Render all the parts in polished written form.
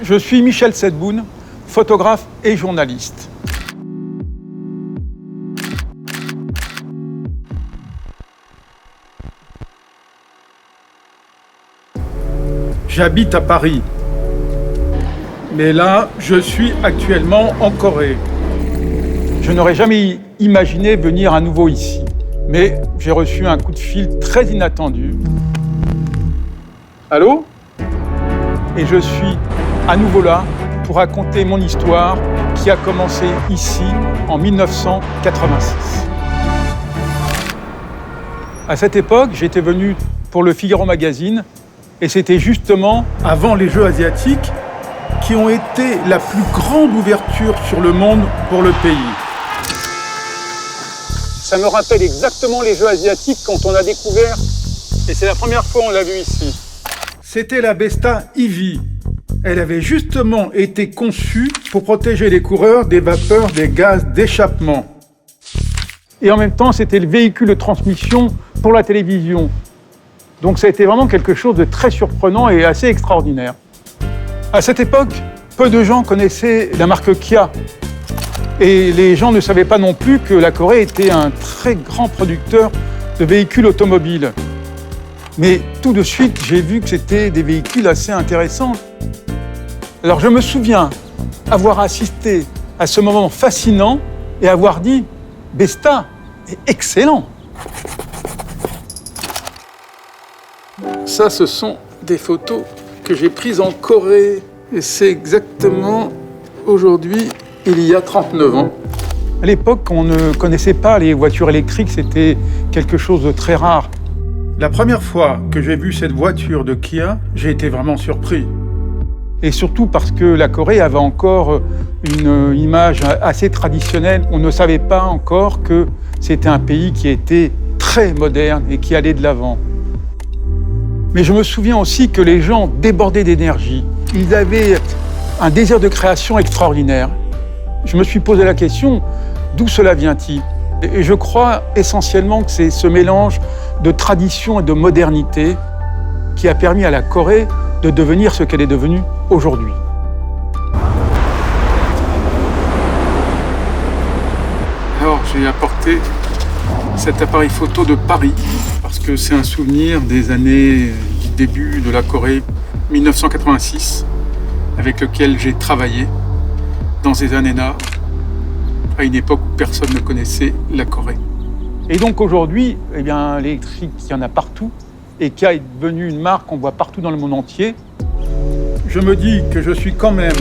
Je suis Michel Sedboun, photographe et journaliste. J'habite à Paris. Mais là, je suis actuellement en Corée. Je n'aurais jamais imaginé venir à nouveau ici. Mais j'ai reçu un coup de fil très inattendu. Allô ? Et je suis à nouveau là pour raconter mon histoire qui a commencé ici en 1986. À cette époque, j'étais venu pour le Figaro Magazine et c'était justement avant les Jeux asiatiques qui ont été la plus grande ouverture sur le monde pour le pays. Ça me rappelle exactement les Jeux asiatiques quand on a découvert, et c'est la première fois qu'on l'a vu ici. C'était la Besta Ivy. Elle avait justement été conçue pour protéger les coureurs des vapeurs des gaz d'échappement. Et en même temps, c'était le véhicule de transmission pour la télévision. Donc ça a été vraiment quelque chose de très surprenant et assez extraordinaire. À cette époque, peu de gens connaissaient la marque Kia. Et les gens ne savaient pas non plus que la Corée était un très grand producteur de véhicules automobiles. Mais tout de suite, j'ai vu que c'était des véhicules assez intéressants. Alors je me souviens avoir assisté à ce moment fascinant et avoir dit « Besta est excellent !» Ça, ce sont des photos que j'ai prises en Corée. Et c'est exactement aujourd'hui, il y a 39 ans. À l'époque, on ne connaissait pas les voitures électriques, c'était quelque chose de très rare. La première fois que j'ai vu cette voiture de Kia, j'ai été vraiment surpris. Et surtout parce que la Corée avait encore une image assez traditionnelle. On ne savait pas encore que c'était un pays qui était très moderne et qui allait de l'avant. Mais je me souviens aussi que les gens débordaient d'énergie. Ils avaient un désir de création extraordinaire. Je me suis posé la question, d'où cela vient-il ? Et je crois essentiellement que c'est ce mélange de tradition et de modernité qui a permis à la Corée de devenir ce qu'elle est devenue aujourd'hui. Alors, j'ai apporté cet appareil photo de Paris parce que c'est un souvenir des années du début de la Corée, 1986, avec lequel j'ai travaillé dans ces années-là, à une époque où personne ne connaissait la Corée. Et donc aujourd'hui, l'électrique, il y en a partout, et Kia est devenu une marque qu'on voit partout dans le monde entier. Je me dis que je suis quand même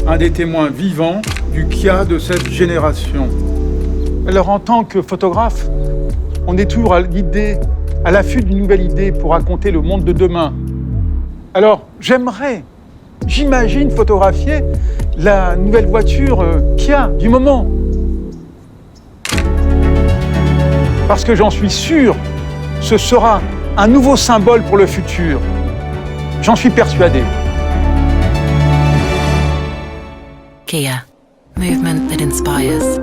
un des témoins vivants du Kia de cette génération. Alors en tant que photographe, on est toujours à l'affût d'une nouvelle idée pour raconter le monde de demain. Alors j'imagine photographier la nouvelle voiture Kia du moment. Parce que j'en suis sûr, ce sera un nouveau symbole pour le futur. J'en suis persuadé. Kia, movement that inspires.